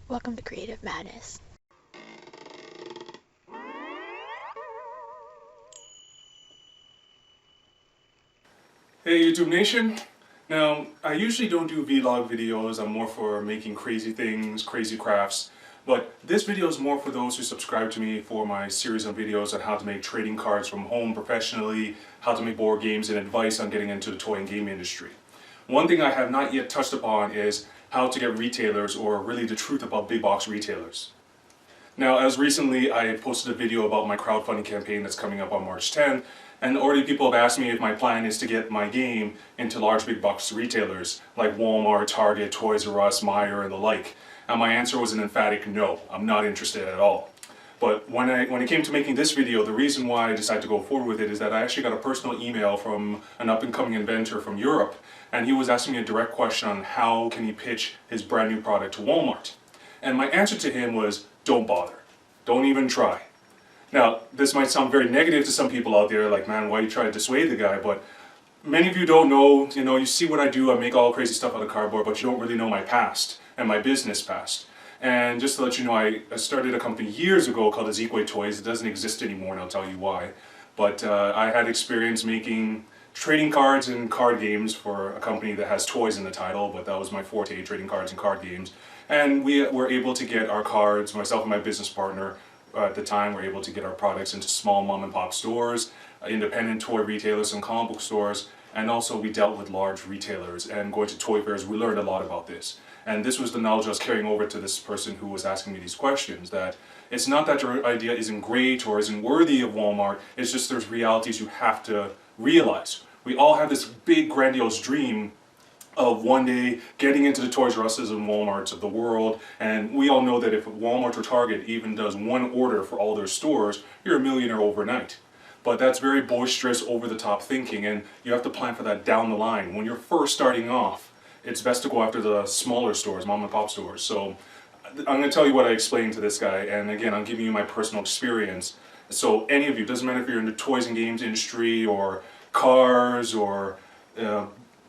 Welcome to Creative Madness. Hey YouTube Nation! Now, I usually don't do vlog videos, I'm more for making crazy things, crazy crafts, but this video is more for those who subscribe to me for my series of videos on how to make trading cards from home professionally, how to make board games, and advice on getting into the toy and game industry. One thing I have not yet touched upon is how to get retailers, or really the truth about big box retailers. Now, as recently I posted a video about my crowdfunding campaign that's coming up on March 10th, and already people have asked me if my plan is to get my game into large big box retailers like Wal Mart, Target, Toys R Us, Meijer, and the like. And my answer was an emphatic no. I'm not interested at all. But when it came to making this video, the reason why I decided to go forward with it is that I actually got a personal email from an up-and-coming inventor from Europe, and he was asking me a direct question on how can he pitch his brand new product to Walmart. And my answer to him was, don't bother. Don't even try. Now, this might sound very negative to some people out there, like, man, why you try to dissuade the guy? But many of you don't know, you see what I do, I make all crazy stuff out of cardboard, but you don't really know my past and my business past. And just to let you know, I started a company years ago called Ezekiel Toys. It doesn't exist anymore, and I'll tell you why. But I had experience making trading cards and card games for a company that has toys in the title, but that was my forte, trading cards and card games. And we were able to get our cards, myself and my business partner at the time, were able to get our products into small mom and pop stores, independent toy retailers and comic book stores, and also we dealt with large retailers. And going to toy fairs, we learned a lot about this. And this was the knowledge I was carrying over to this person who was asking me these questions, that it's not that your idea isn't great or isn't worthy of Walmart, it's just there's realities you have to realize. We all have this big grandiose dream of one day getting into the Toys R Us's and Walmarts of the world, and we all know that if Walmart or Target even does one order for all their stores, you're a millionaire overnight. But that's very boisterous, over-the-top thinking, and you have to plan for that down the line. When you're first starting off, it's best to go after the smaller stores, mom and pop stores. So I'm going to tell you what I explained to this guy, and again, I'm giving you my personal experience. So any of you, doesn't matter if you're in the toys and games industry, or cars, or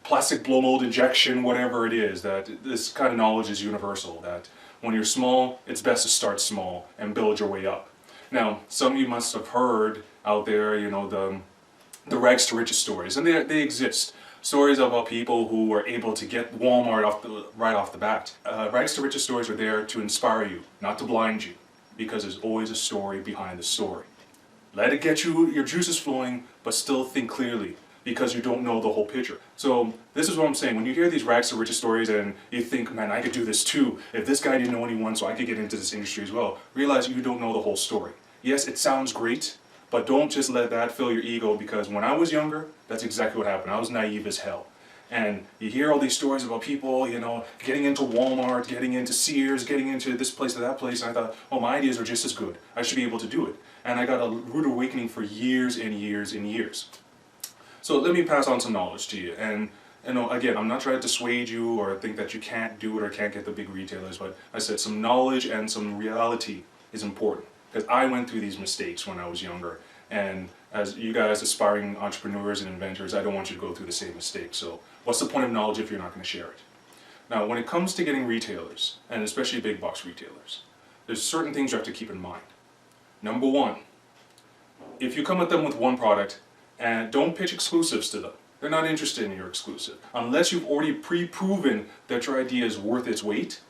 plastic blow mold injection, whatever it is, that this kind of knowledge is universal, that when you're small, it's best to start small and build your way up. Now, some of you must have heard out there, the rags to riches stories, and they exist. Stories about people who were able to get Walmart right off the bat. Rags to riches stories are there to inspire you, not to blind you, because there's always a story behind the story. Let it get your juices flowing, but still think clearly, because you don't know the whole picture. So this is what I'm saying. When you hear these rags to riches stories and you think, man, I could do this too. If this guy didn't know anyone, so I could get into this industry as well. Realize you don't know the whole story. Yes, it sounds great, but don't just let that fill your ego, because when I was younger, that's exactly what happened. I was naive as hell. And you hear all these stories about people, getting into Walmart, getting into Sears, getting into this place or that place, and I thought, oh, my ideas are just as good. I should be able to do it. And I got a rude awakening for years and years and years. So let me pass on some knowledge to you. And again, I'm not trying to dissuade you or think that you can't do it or can't get the big retailers, but I said some knowledge and some reality is important, because I went through these mistakes when I was younger. And as you guys aspiring entrepreneurs and inventors, I don't want you to go through the same mistakes. So what's the point of knowledge if you're not going to share it? Now, when it comes to getting retailers, and especially big box retailers, there's certain things you have to keep in mind. Number one, if you come at them with one product, and don't pitch exclusives to them. They're not interested in your exclusive. Unless you've already pre-proven that your idea is worth its weight,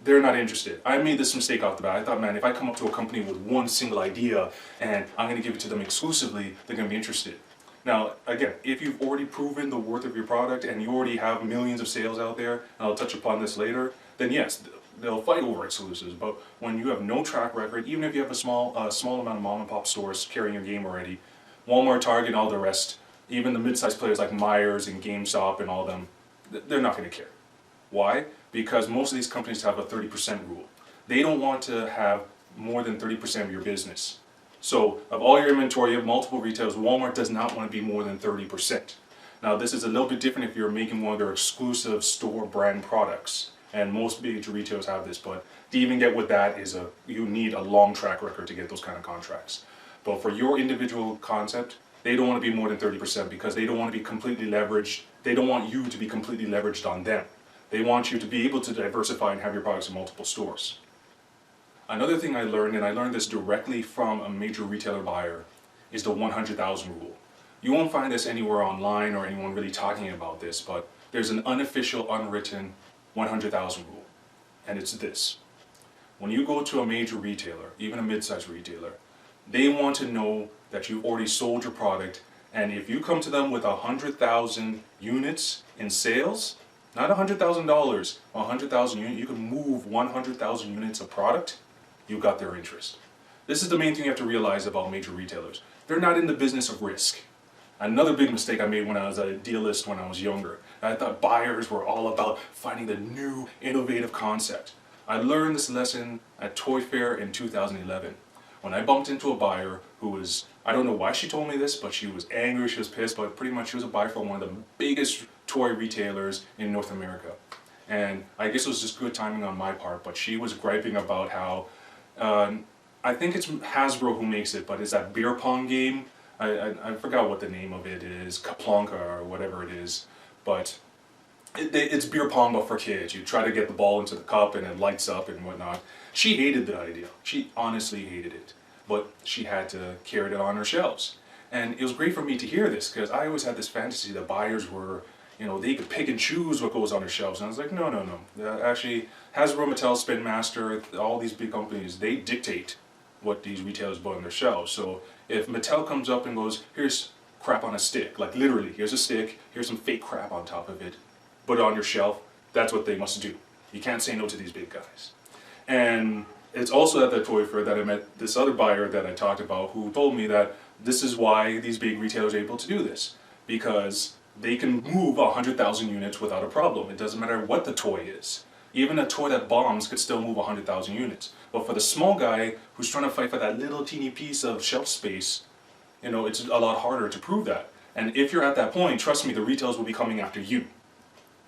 they're not interested. I made this mistake off the bat. I thought, man, if I come up to a company with one single idea and I'm going to give it to them exclusively, they're going to be interested. Now, again, if you've already proven the worth of your product and you already have millions of sales out there, and I'll touch upon this later, then yes, they'll fight over exclusives. But when you have no track record, even if you have a small amount of mom and pop stores carrying your game already, Walmart, Target, and all the rest, even the mid-sized players like Meijers and GameStop and all them, they're not going to care. Why? Because most of these companies have a 30% rule. They don't want to have more than 30% of your business. So of all your inventory, you have multiple retailers. Walmart does not want to be more than 30%. Now this is a little bit different if you're making one of their exclusive store brand products. And most major retailers have this, but to even get with that you need a long track record to get those kind of contracts. But for your individual concept, They don't want to be more than 30% because they don't want to be completely leveraged. They don't want you to be completely leveraged on them. They want you to be able to diversify and have your products in multiple stores. Another thing I learned, and I learned this directly from a major retailer buyer, is the 100,000 rule. You won't find this anywhere online or anyone really talking about this, but there's an unofficial, unwritten 100,000 rule. And it's this. When you go to a major retailer, even a mid-sized retailer, they want to know that you've already sold your product, and if you come to them with 100,000 units in sales, not $100,000, 100,000 units, you can move 100,000 units of product, you got their interest. This is the main thing you have to realize about major retailers. They're not in the business of risk. Another big mistake I made when I was a dealist when I was younger. I thought buyers were all about finding the new, innovative concept. I learned this lesson at Toy Fair in 2011 when I bumped into a buyer who was, I don't know why she told me this, but she was angry, she was pissed, but pretty much she was a buyer for one of the biggest toy retailers in North America. And I guess it was just good timing on my part, but she was griping about how, I think it's Hasbro who makes it, but it's that beer pong game. I forgot what the name of it is, Cuponk or whatever it is, but it's beer pong but for kids. You try to get the ball into the cup and it lights up and whatnot. She hated the idea. She honestly hated it, but she had to carry it on her shelves. And it was great for me to hear this because I always had this fantasy that buyers were, you know, they could pick and choose what goes on their shelves. And I was like, no. Actually, Hasbro, Mattel, Spin Master, all these big companies, they dictate what these retailers put on their shelves. So if Mattel comes up and goes, here's crap on a stick, like literally, here's a stick, here's some fake crap on top of it, put it on your shelf, that's what they must do. You can't say no to these big guys. And it's also at that Toy Fair that I met this other buyer that I talked about who told me that this is why these big retailers are able to do this, because they can move 100,000 units without a problem. It doesn't matter what the toy is. Even a toy that bombs could still move 100,000 units. But for the small guy who's trying to fight for that little teeny piece of shelf space, you know, it's a lot harder to prove that. And if you're at that point, trust me, the retailers will be coming after you.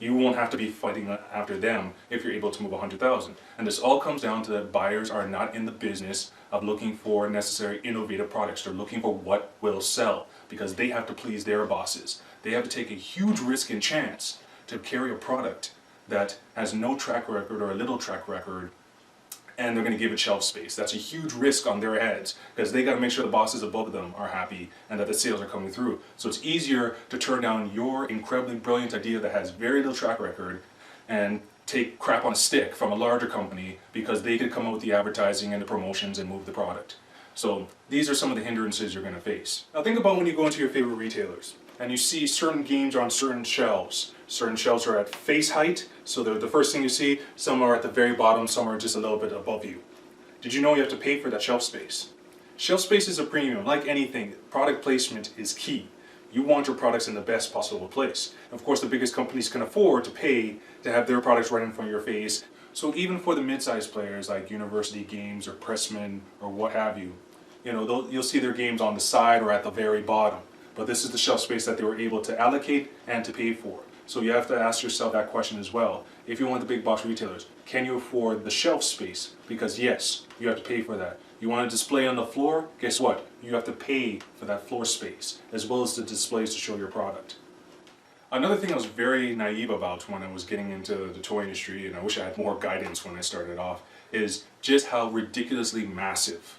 You won't have to be fighting after them if you're able to move 100,000. And this all comes down to that buyers are not in the business of looking for necessary innovative products. They're looking for what will sell because they have to please their bosses. They have to take a huge risk and chance to carry a product that has no track record or a little track record, and they're going to give it shelf space. That's a huge risk on their heads because they got to make sure the bosses above them are happy and that the sales are coming through. So it's easier to turn down your incredibly brilliant idea that has very little track record and take crap on a stick from a larger company because they could come up with the advertising and the promotions and move the product. So these are some of the hindrances you're going to face. Now think about when you go into your favorite retailers and you see certain games are on certain shelves. Certain shelves are at face height, so they're the first thing you see. Some are at the very bottom, some are just a little bit above you. Did you know you have to pay for that shelf space? Shelf space is a premium. Like anything, product placement is key. You want your products in the best possible place. Of course, the biggest companies can afford to pay to have their products right in front of your face. So even for the mid-sized players like University Games or Pressman or what have you, you know, you'll see their games on the side or at the very bottom. But this is the shelf space that they were able to allocate and to pay for. So you have to ask yourself that question as well. If you want the big box retailers, can you afford the shelf space? Because yes, you have to pay for that. You want a display on the floor? Guess what? You have to pay for that floor space, as well as the displays to show your product. Another thing I was very naive about when I was getting into the toy industry, and I wish I had more guidance when I started off, is just how ridiculously massive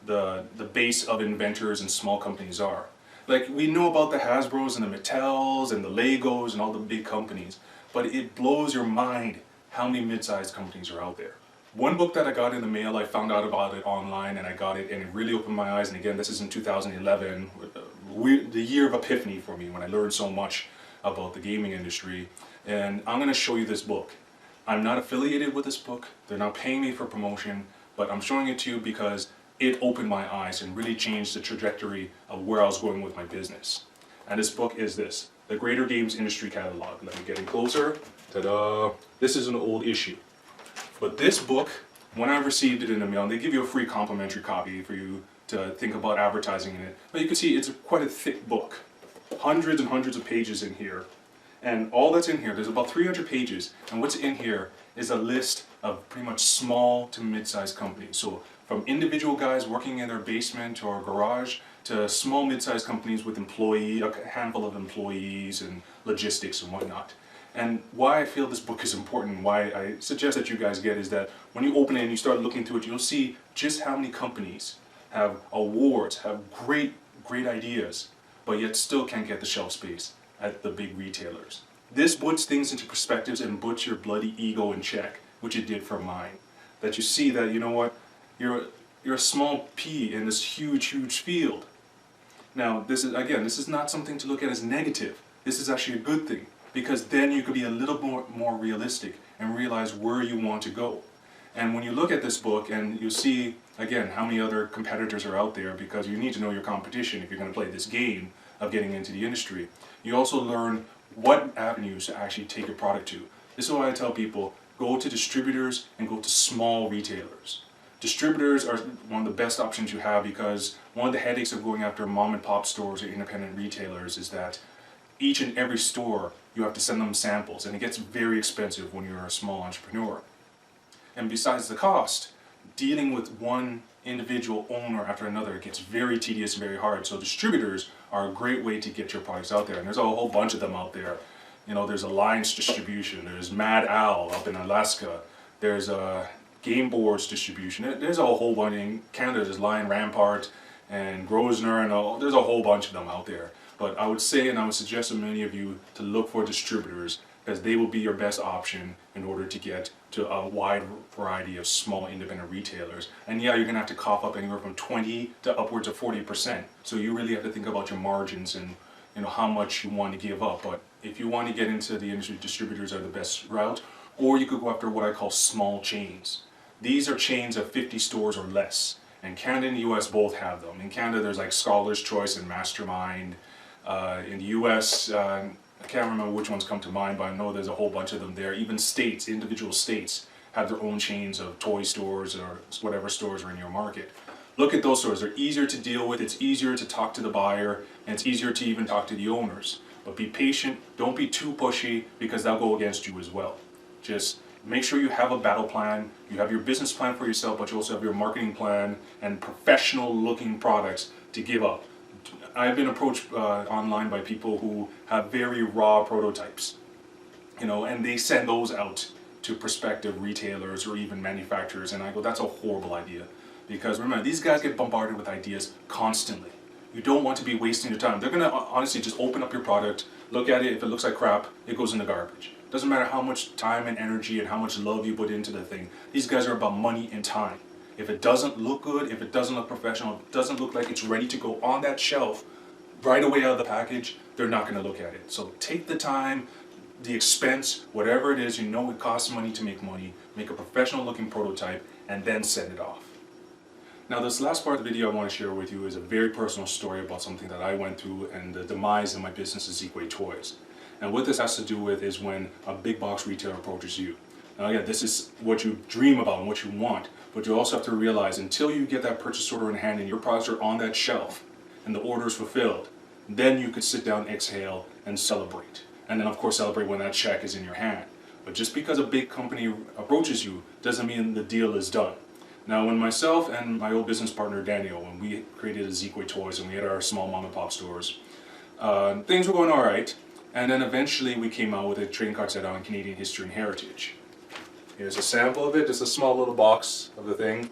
the base of inventors and small companies are. Like, we know about the Hasbros and the Mattels and the Legos and all the big companies, but it blows your mind how many mid-sized companies are out there. One book that I got in the mail, I found out about it online and I got it and it really opened my eyes. And again, this is in 2011, the year of epiphany for me when I learned so much about the gaming industry. And I'm going to show you this book. I'm not affiliated with this book. They're not paying me for promotion, but I'm showing it to you because it opened my eyes and really changed the trajectory of where I was going with my business. And this book is this, The Greater Games Industry Catalog. Let me get in closer. Ta-da! This is an old issue. But this book, when I received it in the mail, and they give you a free complimentary copy for you to think about advertising in it. But you can see it's quite a thick book. Hundreds and hundreds of pages in here. And all that's in here, there's about 300 pages. And what's in here is a list of pretty much small to mid-sized companies. So from individual guys working in their basement or garage to small mid-sized companies with a handful of employees and logistics and whatnot. And why I feel this book is important, why I suggest that you guys get, is that when you open it and you start looking through it, you'll see just how many companies have awards, have great ideas, but yet still can't get the shelf space at the big retailers. This puts things into perspectives and puts your bloody ego in check, which it did for mine. That you see that, you know what, you're a small pea in this huge field. Now, this is not something to look at as negative. This is actually a good thing, because then you could be a little more realistic and realize where you want to go. And when you look at this book and you see, again, how many other competitors are out there, because you need to know your competition if you're going to play this game of getting into the industry, you also learn what avenues to actually take your product to. This is why I tell people, go to distributors and go to small retailers. Distributors are one of the best options you have, because one of the headaches of going after mom and pop stores or independent retailers is that each and every store you have to send them samples, and it gets very expensive when you're a small entrepreneur. And besides the cost, dealing with one individual owner after another gets very tedious and very hard. So distributors are a great way to get your products out there, and there's a whole bunch of them out there. You know, there's Alliance Distribution, there's Mad Owl up in Alaska, there's Game Boards Distribution, there's a whole bunch. In Canada there's Lion Rampart and Grosvenor, and there's a whole bunch of them out there. But I would say, and I would suggest to many of you, to look for distributors, because they will be your best option in order to get to a wide variety of small independent retailers. And yeah, you're going to have to cough up anywhere from 20 to upwards of 40%. So you really have to think about your margins and, you know, how much you want to give up. But if you want to get into the industry, distributors are the best route. Or you could go after what I call small chains. These are chains of 50 stores or less. And Canada and the US both have them. In Canada there's like Scholar's Choice and Mastermind. In the US, I can't remember which ones come to mind, but I know there's a whole bunch of them there. Even states, individual states, have their own chains of toy stores or whatever stores are in your market. Look at those stores. They're easier to deal with, it's easier to talk to the buyer, and it's easier to even talk to the owners. But be patient, don't be too pushy, because they'll go against you as well. Just make sure you have a battle plan, you have your business plan for yourself, but you also have your marketing plan and professional looking products to give up. I've been approached online by people who have very raw prototypes, you know, and they send those out to prospective retailers or even manufacturers, and I go, that's a horrible idea, because remember, these guys get bombarded with ideas constantly. You don't want to be wasting your time. They're going to honestly just open up your product, look at it, if it looks like crap, it goes in the garbage. Doesn't matter how much time and energy and how much love you put into the thing. These guys are about money and time. If it doesn't look good, if it doesn't look professional, if it doesn't look like it's ready to go on that shelf right away out of the package, they're not going to look at it. So take the time, the expense, whatever it is, you know it costs money to make money, make a professional looking prototype, and then send it off. Now this last part of the video I want to share with you is a very personal story about something that I went through and the demise of my business, Zeekway Toys. And what this has to do with is when a big box retailer approaches you. Now again, this is what you dream about and what you want, but you also have to realize, until you get that purchase order in hand and your products are on that shelf and the order is fulfilled, then you could sit down, exhale, and celebrate. And then of course celebrate when that check is in your hand. But just because a big company approaches you doesn't mean the deal is done. Now when myself and my old business partner Daniel, when we created Zeekway Toys and we had our small mom and pop stores, things were going alright. And then eventually we came out with a trading card set on Canadian history and heritage. Here's a sample of it, just a small little box of the thing.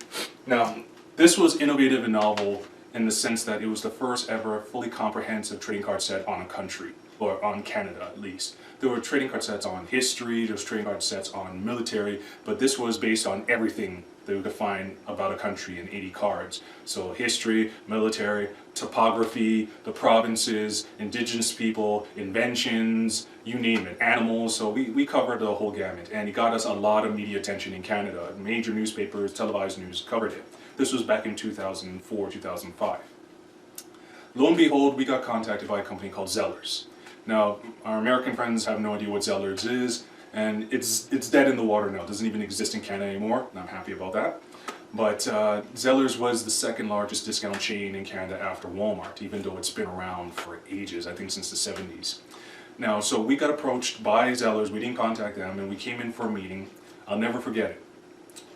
Now, this was innovative and novel in the sense that it was the first ever fully comprehensive trading card set on a country, or on Canada at least. There were trading card sets on history, there was trading card sets on military, but this was based on everything that you could find about a country in 80 cards. So history, military, topography, the provinces, indigenous people, inventions, you name it, animals. So we covered the whole gamut, and it got us a lot of media attention in Canada. Major newspapers, televised news covered it. This was back in 2004, 2005. Lo and behold, we got contacted by a company called Zellers. Now, our American friends have no idea what Zellers is, and it's dead in the water now. It doesn't even exist in Canada anymore, and I'm happy about that. But Zellers was the second largest discount chain in Canada after Wal Mart, even though it's been around for ages, I think since the 70s. Now, so we got approached by Zellers, we didn't contact them, and we came in for a meeting. I'll never forget it.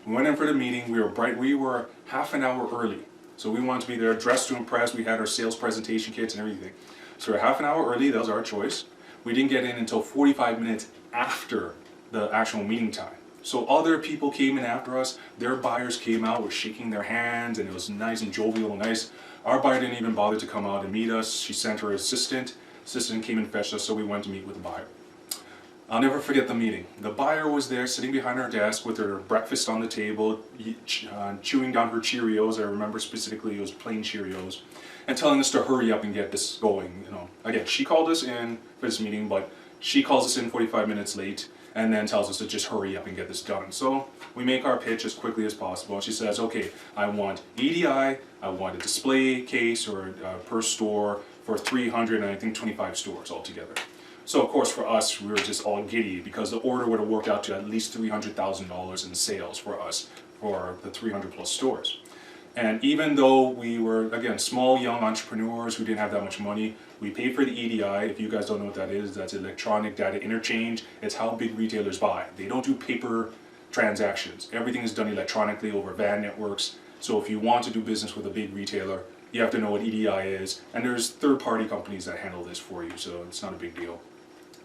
We went in for the meeting, we were half an hour early. So we wanted to be there, dressed to impress. We had our sales presentation kits and everything. So we're half an hour early, that was our choice. We didn't get in until 45 minutes after the actual meeting time. So other people came in after us, their buyers came out, were shaking their hands, and it was nice and jovial and nice. Our buyer didn't even bother to come out and meet us. She sent her assistant. Assistant came and fetched us, so we went to meet with the buyer. I'll never forget the meeting. The buyer was there sitting behind her desk with her breakfast on the table, chewing down her Cheerios. I remember specifically it was plain Cheerios, and telling us to hurry up and get this going. Again, she called us in for this meeting, but she calls us in 45 minutes late and then tells us to just hurry up and get this done. So we make our pitch as quickly as possible. And she says, okay, I want EDI, I want a display case or per store for 300 and I think 25 stores altogether. So of course for us, we were just all giddy because the order would have worked out to at least $300,000 in sales for us for the 300 plus stores. And even though we were, again, small young entrepreneurs who didn't have that much money, we paid for the EDI. If you guys don't know what that is, that's electronic data interchange. It's how big retailers buy. They don't do paper transactions. Everything is done electronically over VAN networks. So if you want to do business with a big retailer, you have to know what EDI is. And there's third-party companies that handle this for you, so it's not a big deal.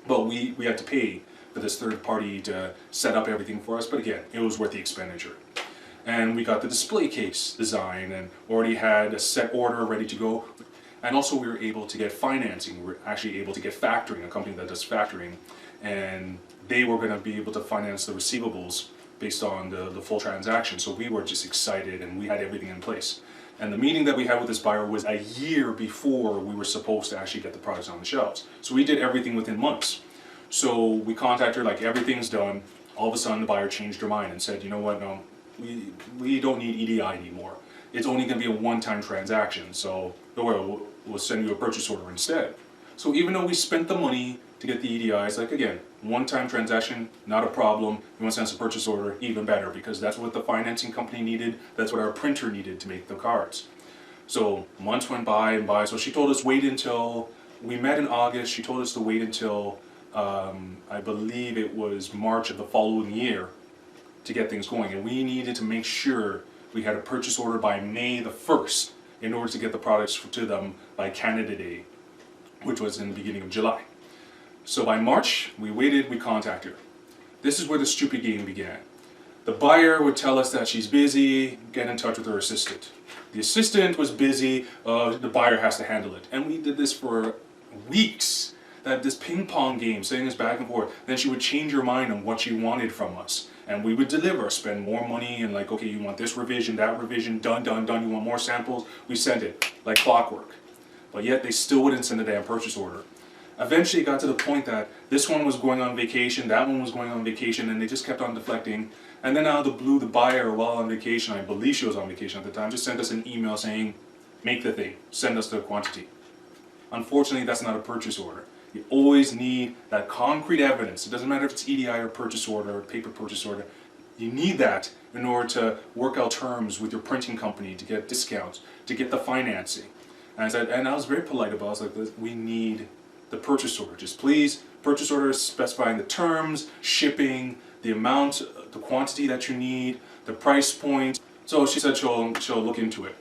But we had to pay for this third party to set up everything for us. But again, it was worth the expenditure. And we got the display case design and already had a set order ready to go. And also we were able to get financing. We were actually able to get factoring, a company that does factoring. And they were going to be able to finance the receivables based on the full transaction. So we were just excited and we had everything in place. And the meeting that we had with this buyer was a year before we were supposed to actually get the products on the shelves. So we did everything within months. So we contacted her like everything's done. All of a sudden the buyer changed her mind and said, you know what, no, we don't need EDI anymore. It's only going to be a one-time transaction, so don't worry, we'll send you a purchase order instead. So even though we spent the money to get the EDIs, like again, one-time transaction, not a problem. You want to send us a purchase order, even better, because that's what the financing company needed, that's what our printer needed to make the cards. So months went by and by, so she told us wait until, we met in August, she told us to wait until, I believe it was March of the following year to get things going, and we needed to make sure we had a purchase order by May the 1st in order to get the products to them by Canada Day, which was in the beginning of July. So by March, we waited, we contacted her. This is where the stupid game began. The buyer would tell us that she's busy, get in touch with her assistant. The assistant was busy, the buyer has to handle it. And we did this for weeks, this ping pong game, saying this back and forth. Then she would change her mind on what she wanted from us. And we would deliver, spend more money, and like, okay, you want this revision, that revision, done, done, done, you want more samples? We sent it, like clockwork. But yet they still wouldn't send a damn purchase order. Eventually it got to the point that this one was going on vacation, that one was going on vacation, and they just kept on deflecting. And then out of the blue, the buyer, while on vacation, I believe she was on vacation at the time, just sent us an email saying, make the thing, send us the quantity. Unfortunately, that's not a purchase order. You always need that concrete evidence. It doesn't matter if it's EDI or purchase order or paper purchase order. You need that in order to work out terms with your printing company, to get discounts, to get the financing. And I was very polite about it. I was like, we need the purchase order. Just please, purchase order specifying the terms, shipping, the amount, the quantity that you need, the price point. So she said she'll look into it.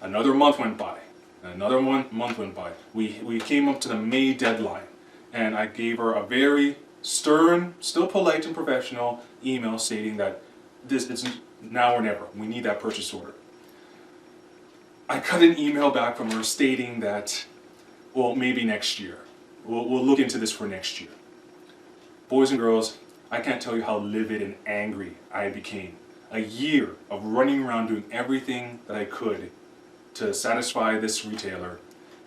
Another month went by. Another month went by. We came up to the May deadline, and I gave her a very stern, still polite and professional email stating that it's now or never. We need that purchase order. I got an email back from her stating that, well, maybe next year. We'll look into this for next year. Boys and girls, I can't tell you how livid and angry I became. A year of running around doing everything that I could to satisfy this retailer,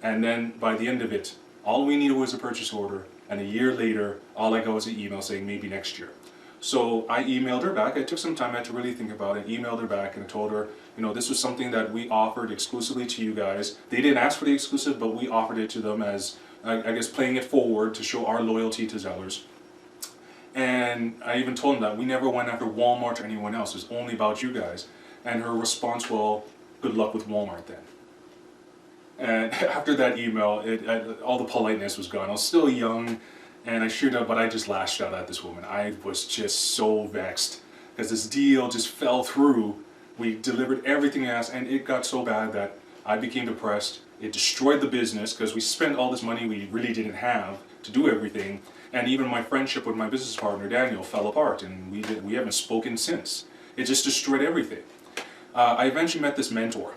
and then by the end of it, all we needed was a purchase order, and a year later, all I got was an email saying maybe next year. So I emailed her back. I took some time, I had to really think about it, emailed her back and I told her, you know, this was something that we offered exclusively to you guys. They didn't ask for the exclusive, but we offered it to them as, I guess, playing it forward to show our loyalty to Zellers. And I even told them that we never went after Wal Mart or anyone else. It was only about you guys. And her response, well, good luck with Wal Mart then. And after that email, all the politeness was gone. I was still young, and I should have, but I just lashed out at this woman. I was just so vexed because this deal just fell through We delivered everything I asked, and it got so bad that I became depressed. It destroyed the business because we spent all this money we really didn't have to do everything. And even my friendship with my business partner, Daniel, fell apart, and we haven't spoken since. It just destroyed everything. I eventually met this mentor.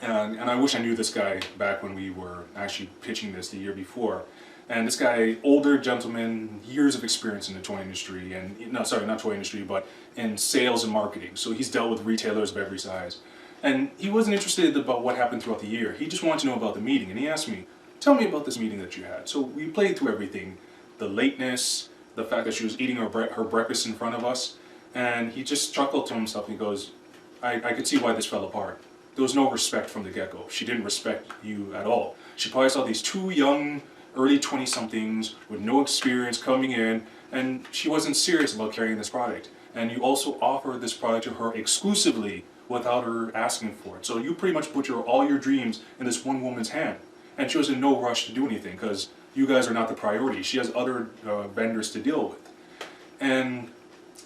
And I wish I knew this guy back when we were actually pitching this the year before. And this guy, older gentleman, years of experience in the toy industry, and no, sorry, not toy industry, but in sales and marketing. So he's dealt with retailers of every size. And he wasn't interested about what happened throughout the year. He just wanted to know about the meeting. And he asked me, tell me about this meeting that you had. So we played through everything. The lateness, the fact that she was eating her breakfast in front of us. And he just chuckled to himself. He goes, I could see why this fell apart. There was no respect from the get-go. She didn't respect you at all. She probably saw these two young, early 20-somethings with no experience coming in, and she wasn't serious about carrying this product. And you also offered this product to her exclusively without her asking for it. So you pretty much put all your dreams in this one woman's hand. And she was in no rush to do anything because you guys are not the priority. She has other vendors to deal with. And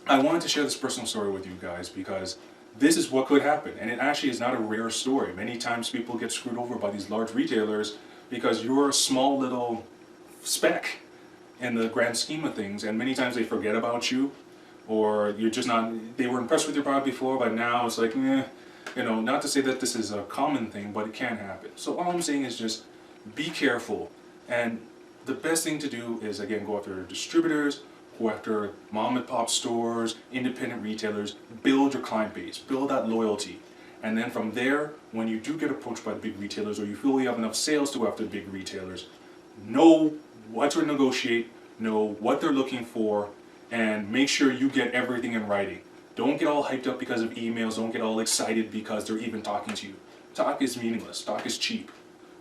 I wanted to share this personal story with you guys because this is what could happen, and it actually is not a rare story. Many times people get screwed over by these large retailers because you're a small little speck in the grand scheme of things, and many times they forget about you, or you're just not, they were impressed with your product before, but now it's like, you know, not to say that this is a common thing, but it can happen. So all I'm saying is just be careful, and the best thing to do is, again, go after distributors, go after mom and pop stores, independent retailers, build your client base, build that loyalty. And then from there, when you do get approached by the big retailers or you feel you have enough sales to go after the big retailers, know what to negotiate, know what they're looking for, and make sure you get everything in writing. Don't get all hyped up because of emails, don't get all excited because they're even talking to you. Talk is meaningless, talk is cheap.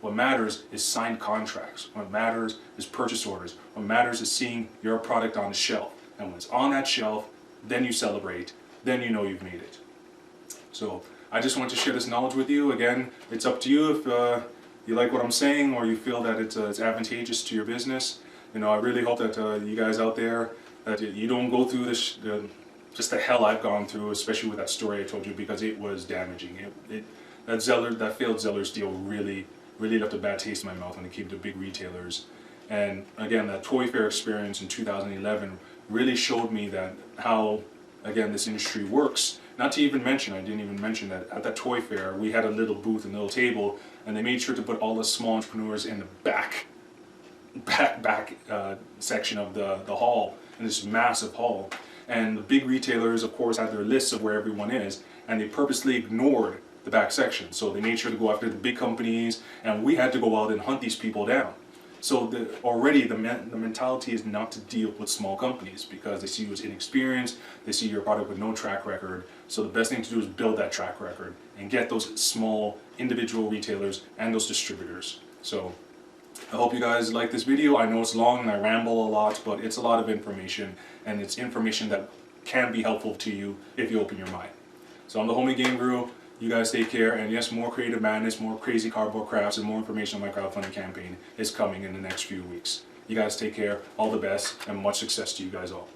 What matters is signed contracts. What matters is purchase orders. What matters is seeing your product on the shelf. And when it's on that shelf, then you celebrate. Then you know you've made it. So I just want to share this knowledge with you. Again, it's up to you if you like what I'm saying or you feel that it's advantageous to your business. You know, I really hope that you guys out there, that you don't go through this, just the hell I've gone through, especially with that story I told you, because it was damaging. That failed Zeller's deal really left a bad taste in my mouth when it came to big retailers. And again, that Toy Fair experience in 2011 really showed me that how, again, this industry works. Not to even mention, I didn't even mention that at that Toy Fair, we had a little booth, a little table, and they made sure to put all the small entrepreneurs in the back section of the hall, in this massive hall. And the big retailers, of course, had their lists of where everyone is, and they purposely ignored the back section. So they made sure to go after the big companies, and we had to go out and hunt these people down. So already the mentality is not to deal with small companies because they see you as inexperienced, they see your product with no track record. So the best thing to do is build that track record and get those small individual retailers and those distributors. So I hope you guys like this video. I know it's long and I ramble a lot, but it's a lot of information, and it's information that can be helpful to you if you open your mind. So I'm the Homie Game Guru. You guys take care, and yes, more creative madness, more crazy cardboard crafts, and more information on my crowdfunding campaign is coming in the next few weeks. You guys take care, all the best, and much success to you guys all.